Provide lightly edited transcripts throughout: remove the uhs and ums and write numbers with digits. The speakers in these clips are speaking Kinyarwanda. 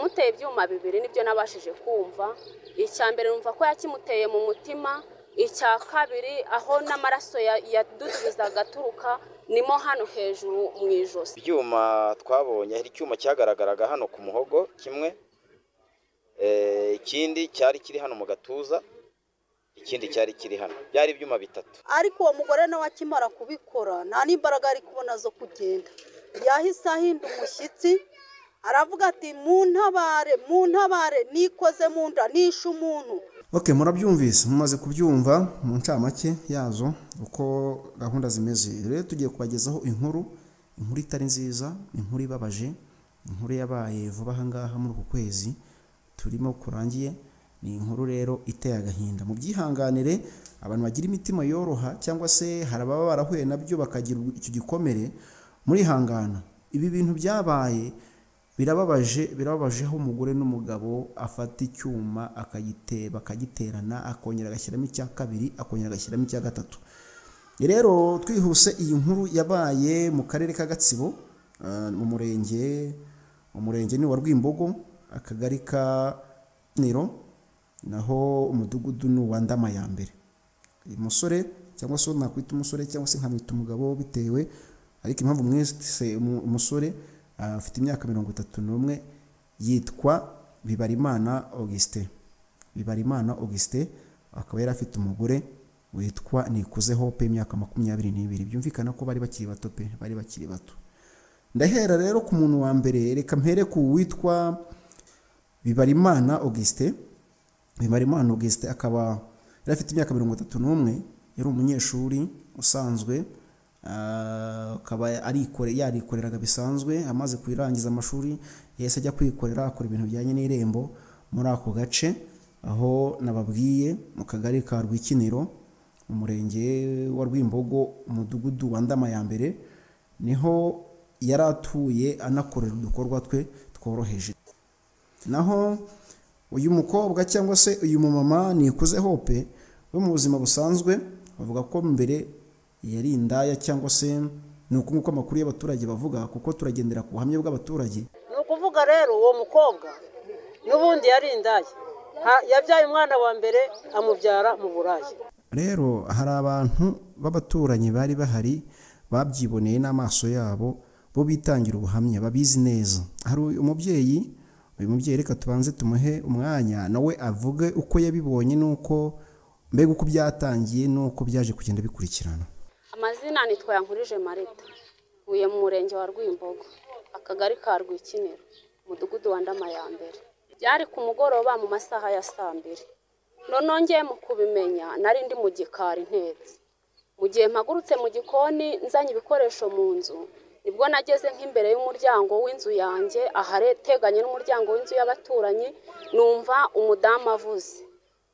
yamuteye ibyuma bibiri nibyo nabashije kumva. Icya mbere numva ko yakimuteye mu mutima, icya kabiri aho n'amaraso yadudubizaga aturuka nimo hano hejuru mu ijosi. Ibyuma twabonye hari icyuma cyagaragaraga hano ku muhogo kimwe, ikindi cyari kiri hano mu gatuza, ikindi cyari kiri hano. Byari ibyuma bitatu. Ariko uwo mugore nawe akimara kubikora nta n'imbaraga ari kubona zo kugenda, yahise ahinda umushyitsi aravuga ati muntabare nikoze mu nda nishe umuntu. Okay, murabyumvise, mumaze kubyumva mu ncamake yazo uko gahunda zimeze. Rero tugiye kubagezaho inkuru itari nziza, inkuru ibabaje, inkuru yabaye vuba aha ngaha muri uku kwezi turimo kurangiye. Ni inkuru rero iteye agahinda. Mu byihanganire abantu bagira imitima yoroha cyangwa se harababa barahuye nabyo bakagira icyo gikomere, muri hangana. Ibi bintu byabaye birababaje aho umugore n'umugabo afata icyuma akagiterana, akongera agashyiramo icya kabiri, akongera agashyiramo icya gatatu. Rero twihuse, iyi nkuru yabaye mu karere ka Gatsibo, mu murenge ni wa Rwimbogo, akagari ka Niro, naho umudugudu ni wa Ndama ya mbere. Uyu musore cyangwa se nakwita umusore cyangwa se nkamwita umugabo bitewe, ariko impamvu mwese umusore afite imyaka 31, yitwa Bibarimana Augustin. Bibarimana Augustin akaba yari afite umugore witwa Nikuze Hope, imyaka 22. Byumvikana ko bari bakiri bato pe, bari bakiri bato. Ndahera rero ku muntu wa mbere, reka mpere ku witwa Bibarimana Augustin. Bibarimana Augustin akaba yari afite imyaka 31, yari umunyeshuri usanzwe, akaba yarikoreraga bisanzwe. Amaze kurangiza amashuri yese ajya kwikorera, akora ibintu bijyanye n'irembo muri ako gace aho nababwiye, mu kagari ka Rwikiniro, mu murenge wa Rwimbogo, umudugudu wa Ndama ya mbere, niho yari atuye anakorera udukorwa twe tworoheje. Naho uyu mukobwa cyangwa se uyu mumama Nikuze Hope, we mu buzima busanzwe bavuga ko mbere yari indaya, cyangwa se ni uko amakuru y'abaturage bavuga, kuko turagendera ku buhamya bw'abaturage. Ni ukuvuga rero uwo mukobwa n'ubundi yari indaya, yabyaye umwana wa mbere amubyara mu burayi. Rero hari abantu b'abaturanyi bari bahari babyiboneye n'amaso yabo, bo bitangira ubuhamya, babizi neza. Hari uyu mubyeyi reka tubanze tumuhe umwanya nawe avuge uko yabibonye, nuko mbega uko byatangiye nuko byaje kugenda bikurikirana. Amazina nitwa Yankurije Marita, uye mu murenge wa Rwimbogo, akagari ka Rwikiniro, umudugudu wa Ndama ya mbere. Byari ku mugoroba mu masaha ya 2:00. None ngiye mu kubimenya nari ndi mu gikari ntetse. Mu gihe mpagurutse mu gikoni nzanye ibikoresho mu nzu, nibwo nageze nk'imbere y'umuryango w'inzu yanjye, ahareteganye n'umuryango w'inzu y'abaturanyi, numva umudamu avuze.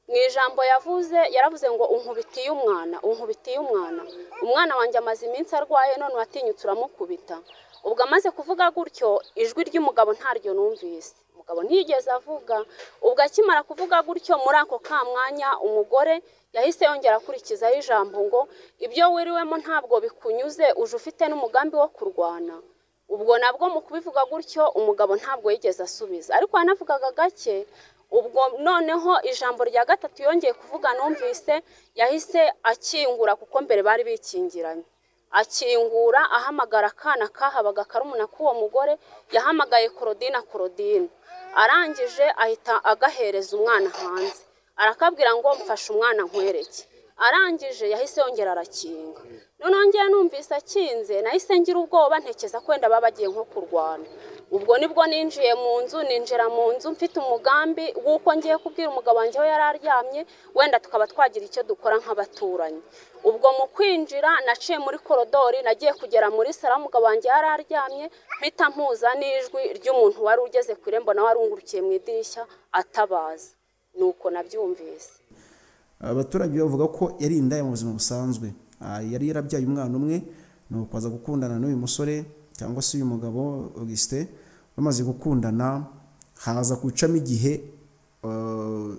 Mu ijambo yavuze, yaravuze ngo unkubitiye umwana. Umwana wanjye amaze iminsi arwaye, none watinyutse uramukubita. Ubwo amaze kuvuga gutyo, ijwi ry'umugabo ntaryo numvise. Umugabo ntiyigeze avuga. Ubwo akimara kuvuga gutyo, muri ako kamwanya umugore yahise yongera akurikizaho ijambo ngo ibyo wiriwemo ntabwo bikunyuze, uje ufite n'umugambi wo kurwana. Ubwo nabwo mu kubivuga gutyo umugabo ntabwo yigeze asubiza, ariko yanavugaga gake. Ubwo noneho ijambo rya gatatu yongeye kuvuga numvise, yahise akingura, kuko mbere bari bikingiranye. Akingura ahamagara akana kahabaga karumuna k'uwo mugore, yahamagaye Claudine. Arangije ahita agahereza umwana hanze, arakabwira ngo mfashe umwana nkwereke. Arangije yahise yongera arakinga. None ngiye numvise akinze, nahise ngira ubwoba, ntekeza kwenda babagiye nko kurwana. Ubwo nibwo ninjira mu nzu mfite umugambi w'uko ngiye kubwira umugabo wanjye aho yari aryamye, wenda tukaba twagira icyo dukora nk'abaturanyi. Ubwo mu kwinjira naciye muri korodori, nagiye kugera muri sala, umugabo wanjye yari aryamye, mpita mpuza n'ijwi ry'umuntu wari ugeze ku irembo nawe arungurukiye mu idirishya atabaza. Nuko nabyumvise. Abaturage bavuga ko yari indaya mu buzima busanzwe, yari yarabyaye umwana umwe, nuko aza gukundana n'uyu musore cyangwa se uyu mugabo Augustin. Bamaze gukundana haza gucamo igihe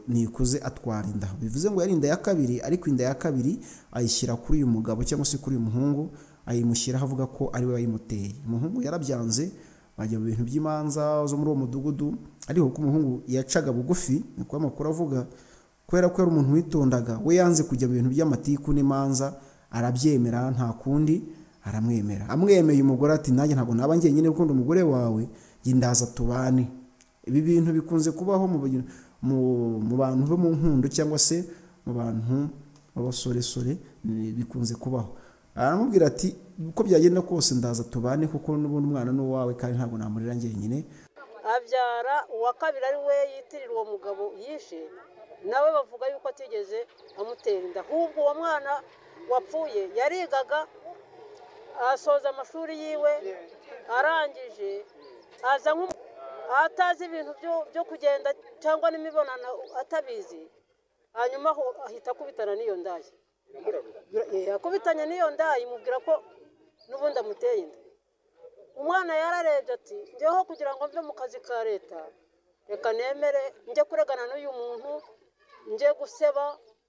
Nikuze atwara inda. Bivuze ngo yari inda ya kabiri, ariko inda ya kabiri ayishyira kuri uyu mugabo cyangwa se kuri uyu muhungu, ayimushyira avuga ko ari we wayimuteye. Umuhungu yarabyanze, bajya mu bintu by'imanza zo muri uwo mudugudu, ariko ko umuhungu yacaga bugufi, niko amakuru avuga, kubera ko yari umuntu witondaga, we yanze kujya mu bintu by'amatiku n'imanza, arabyemera nta kundi, aramwemera. Amwemeye umugore ati nanjye ntabwo naba njyenyine gukunda umugore wawe, njye ndaza tubane. Ibi bintu bikunze kubaho mu bantu bo mu nkundo cyangwa se mu bantu b'abasoresore, bikunze kubaho. Aramubwira ati uko byagenda kose ndaza tubane kuko n'ubundi umwana ni uwawe kandi ntabwo namurera njyenyine. Abyara uwa kabiri ari we yitirira uwo mugabo yishe, nawe bavuga yuko atigeze amutera inda, ahubwo uwo mwana wapfuye yarigaga asoza amashuri yiwe, arangije aza atazi ibintu byo kugenda cyangwa n'imibonano atabizi, hanyuma ahita akubitana n'iyo ndaya. Akubitanye n'iyo ndaya imubwira ko n'ubundi amuteye inda. Umwana yararebye ati njyeho kugira ngo mve mu kazi ka leta, reka nemere njye kuregana n'uyu muntu, njye guseba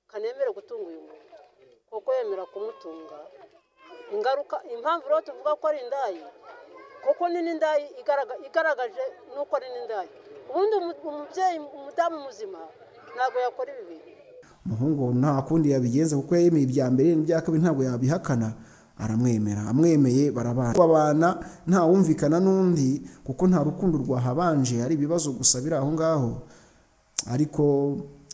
kanemere gutunga uyu muntu, kuko yemera kumutunga. Ingaruka impamvu rero tuvuga ko ari indayi, kuko ni n'indayi igaragaje nuko ari n'indayi. Ubundi umubyeyi umudamu muzima ntabwo yakora ibi bintu. Umuhungu nta kundi yabigenza kuko yemeye ibya mbere n'ibya kabiri ntabwo yabihakana, aramwemera. Amwemeye barabana nta wumvikana n'undi kuko nta rukundo rwahabanje, ari ibibazo gusa biri aho ngaho. Ariko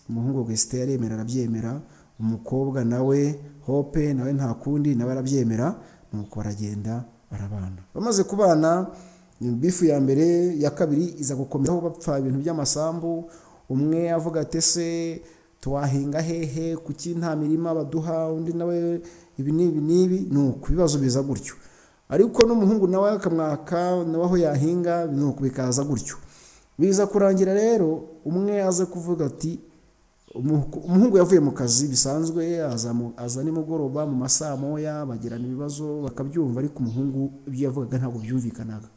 umuhungu Augustin yaremera, arabyemera. Umukobwa nawe Hope nawe nta kundi nawe arabyemera, nuko baragenda barabana. Bamaze kubana, bifu ya mbere ya kabiri iza gukomeraho, bapfa ibintu by'amasambu. Umwe avuga ati se twahinga hehe, kuki nta mirima baduha, undi nawe ibi n'ibi, nuko ibibazo biza gutyo. Ariko n'umuhungu nawe akamwaka nawe aho yahinga, nuko bikaza gutyo. Biza kurangira rero umwe aza kuvuga ati umuhungu yavuye mu kazi bisanzwe, aza nimugoroba mu masaa moya, bagirana ibibazo bakabyumva, ariko umuhungu ibyo yavugaga ntabwo byumvikanaga.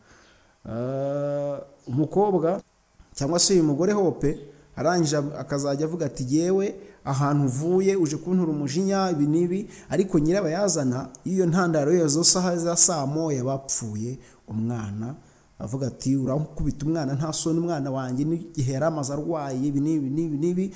Umukobwa cyangwa se uyu mugore Hope arangije akazajya avuga ati yewe ahantu uvuye uje kuntura umujinya ibi n'ibi, ariko nyirabayazana iyo ntandaro yazo saha za saa moya bapfuye umwana, avuga ati urakubita umwana nta soni, umwana wanjye n'igihe yari amaze arwaye ibi n'ibi,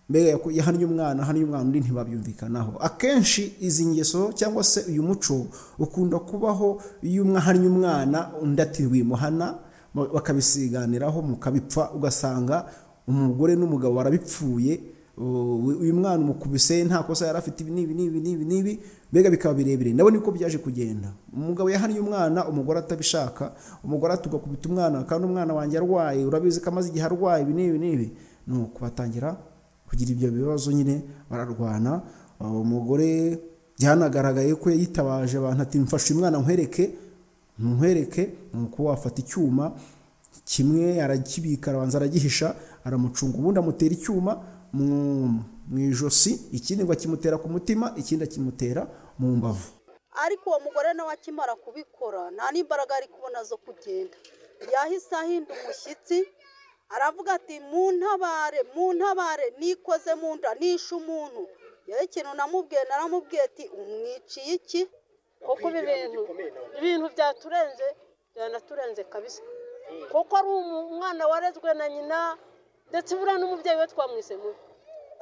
mbega yahannye umwana undi ntibabyumvikanaho. Akenshi izi ngeso cyangwa se uyu muco ukunda kubaho iyo umwe ahannye umwana undi ati wimuhana, bakabisiganiraho mukabipfa, ugasanga umugore n'umugabo barabipfuye, uyu mwana umukubise nta kosa yari afite ibi n'ibi, mbega bikaba birebire. Nabo niko byaje kugenda. Umugabo yahannye umwana, umugore atabishaka, umugore atugakubita umwana kandi umwana wanjye arwaye, urabizi ko amaze igihe arwaye ibi n'ibi, nuko batangira kugira ibyo bibazo, nyine bararwana. Umugore byanagaragaye ko yitabaje abantu ati mfashe umwana nkwereke, nuko wafata icyuma kimwe arakibika, arabanza aragihisha, aramucunga, ubundi amutera icyuma mu ijosi, ikindi ngo akimutera ku mutima, ikindi akimutera mu mbavu. Ariko uwo mugore nawe akimara kubikora nta n'imbaraga ari kubona zo kugenda, yahise ahinda umushyitsi, aravuga ati muntabare nikoze mu nda nishe umuntu. Yewe ikintu naramubwiye ati umwiciye iki? Kuko ibintu byanaturenze kabisa, kuko ari umwana warezwe na nyina, ndetse buriya n'umubyeyi we twamwise mubi,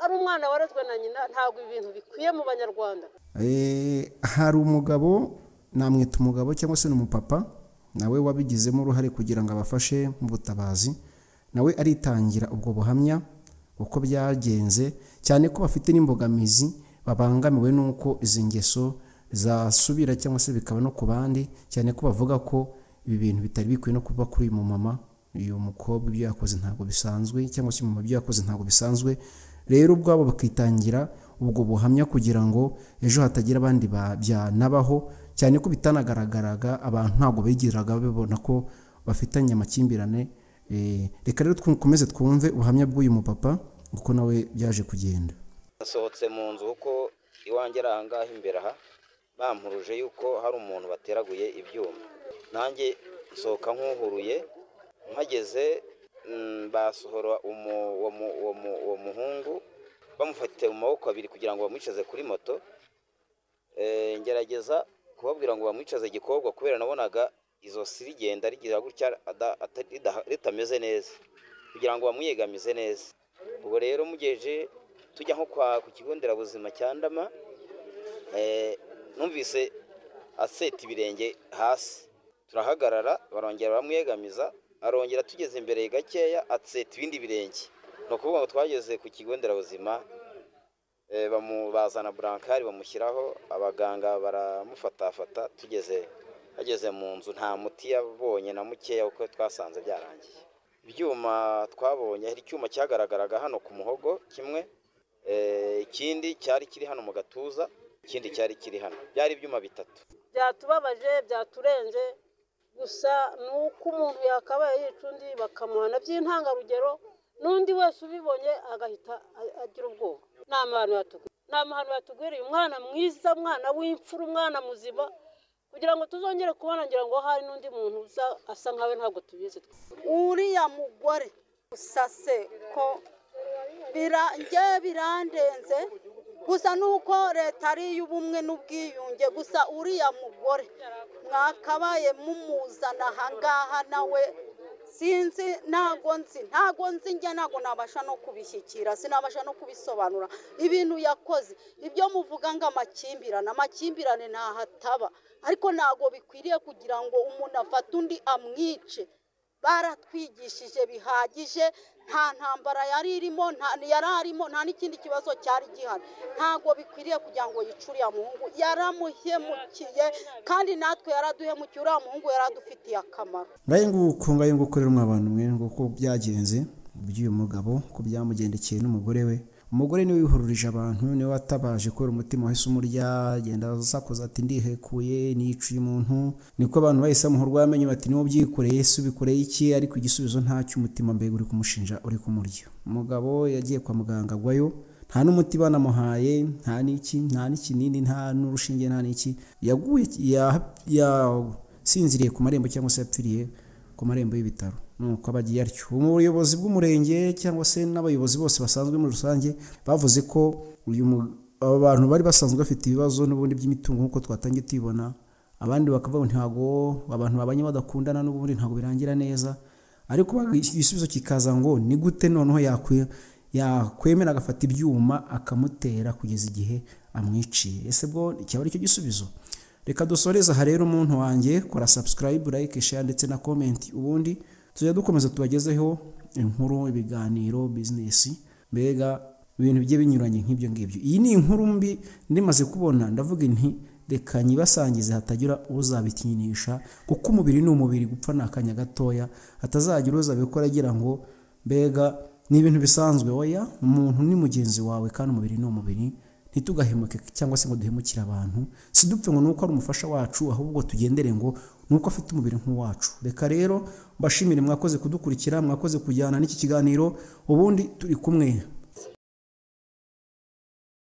ari umwana warezwe na nyina. Ntabwo ibintu bikwiye mu Banyarwanda. Hari umugabo, namwita umugabo cyangwa se n'umupapa, nawe wabigizemo uruhare kugira ngo abafashe mu butabazi. Nawe aritangira ubwo buhamya uko byagenze, cyane ko bafite n'imbogamizi, babangamiwe n'uko izi ngeso zasubira cyangwa se bikaba no ku bandi, cyane ko bavuga ko ibi bintu bitari bikwiye no kuba kuri uyu mumama. Uyu mukobwa ibyo yakoze ntabwo bisanzwe, cyangwa se umumama ibyo yakoze ntabwo bisanzwe. Rero ubwabo bakitangira ubwo buhamya kugira ngo ejo hatagira abandi byanabaho, cyane ko bitanagaragaraga, abantu ntabwo bigiraga babona ko bafitanye amakimbirane. Reka rero dukomeze twumve ubuhamya bw'uyu mupapa uko nawe byaje kugenda. Nasohotse mu nzu kuko iwanjye ari ahangaha imbere aha, bampuruje yuko hari umuntu bateraguye ibyuma, nanjye nsohoka nk'uhuruye. Mpageze basohora uwo muhungu, bamufatiye mu maboko abiri kugira ngo bamwicaze kuri moto. Ngerageza kubabwira ngo bamwicaze Gikobwa kubera nabonaga izosi rigenda rigira gutya ritameze neza kugira ngo bamwiyegamize neza. Ubwo rero mugeje tujya nko ku kigo nderabuzima cya Ndama, numvise aseta ibirenge hasi, turahagarara barongera bamwiyegamiza, arongera tugeze imbere gakeya atseta ibindi birenge. No kuvuga ngo twageze ku kigo nderabuzima, bazana burankari bamushyiraho, abaganga baramufatafata, ageze mu nzu nta muti yabonye na mukeya uko twasanze byarangiye. Ibyuma twabonye, hari icyuma cyagaragaraga hano ku muhogo kimwe, ikindi cyari kiri hano mu gatuza, ikindi cyari kiri hano, byari ibyuma bitatu. Byatubabaje, byaturenze, gusa nuko umuntu yakabaye yica undi bakamuhana by'intangarugero, n'undi wese ubibonye agahita agira ubwoba. Nta mahano yatugwiriye, umwana mwiza, umwana w'imfura, umwana muzima, kugira ngo tuzongere kubona ngira ngo hari n'undi muntu uza asa nkawe ntabwo tubizi. Uriya mugore usase ko birandenze, gusa nuko leta ari iy'ubumwe n'ubwiyunge, gusa uriya mugore mwakabaye mumuzana ahangaha nawe sinzi, ntago nzi njye, ntago nabasha no kubishyikira, sinabasha no kubisobanura ibintu yakoze. Ibyo muvuga ngo amakimbirane ntahataba, ariko ntago bikwiriye kugira ngo umuntu afate undi amwice. Baratwigishije bihagije, nta ntambara yari arimo, nta n'ikindi kibazo cyari gihari. Ntago bikwiriye kugira ngo yice uriya muhungu, yaramuhemukiye kandi natwe yaraduhemukiye. Uriya muhungu yaradufitiye akamaro. ngaye nguko rero mw'abantu mwe nguko byagenze by'uyu mugabo, ko byamugendekeye n'umugore we. Umugore niwe wihururije abantu, niwe watabaje kubera umutima wahise umurya, agenda asakuza ati ndihekuye, nicuye umuntu. Niko abantu bahise bamuhurwa yamenye bati niwo byikoreye, se ubikoreye iki? Ariko igisubizo ntacyo, umutima mbega uri kumushinja, uri kumurya. Umugabo yagiye kwa muganga agwayo, nta n'umuti banamuhaye, nta n'ikinini, nta n'urushinge, nta n'iki. Yaguye yasinziriye ku marembo cyangwa se yapfiriye ku marembo y'ibitaro. Nuko abagiye atyo. Ubuyobozi bw'umurenge cyangwa se n'abayobozi bose basanzwe muri rusange bavuze ko aba bantu bari basanzwe bafite ibibazo n'ubundi by'imitungo nk'uko twatangiye tubibona. Abandi bakavuga ntago abantu babanye badakundana n'ubundi ntago birangira neza, ariko igisubizo kikaza ngo ni gute noneho yakwemera agafata ibyuma akamutera kugeza igihe amwiciye. Ese bwo cyaba ari cyo gisubizo? Reka dusoreza aha rero umuntu wanjye, kora subscribe, like, share ndetse na comment, ubundi tujya dukomeza tubagezeho inkuru, ibiganiro, business, mbega ibintu bigiye binyuranye nk'ibyo ngibyo. Iyi ni inkuru mbi ndimaze kubona, ndavuga nti reka nyibasangize hatagira uzabitinyisha, kuko umubiri ni umubiri, gupfa nakanya gatoya, hatazagira uzabikora agira ngo mbega ni ibintu bisanzwe. Oya, umuntu ni mugenzi wawe kandi umubiri ni umubiri. Ntitugahemuke cyangwa se ngo duhemukire abantu, si dupfe ngo nuko ari umufasha wacu, ahubwo tugendere ngo nuko afite umubiri nk'uwacu. Reka rero mbashimire, mwakoze kudukurikira, mwakoze kujyana n'iki kiganiro, ubundi turi kumwe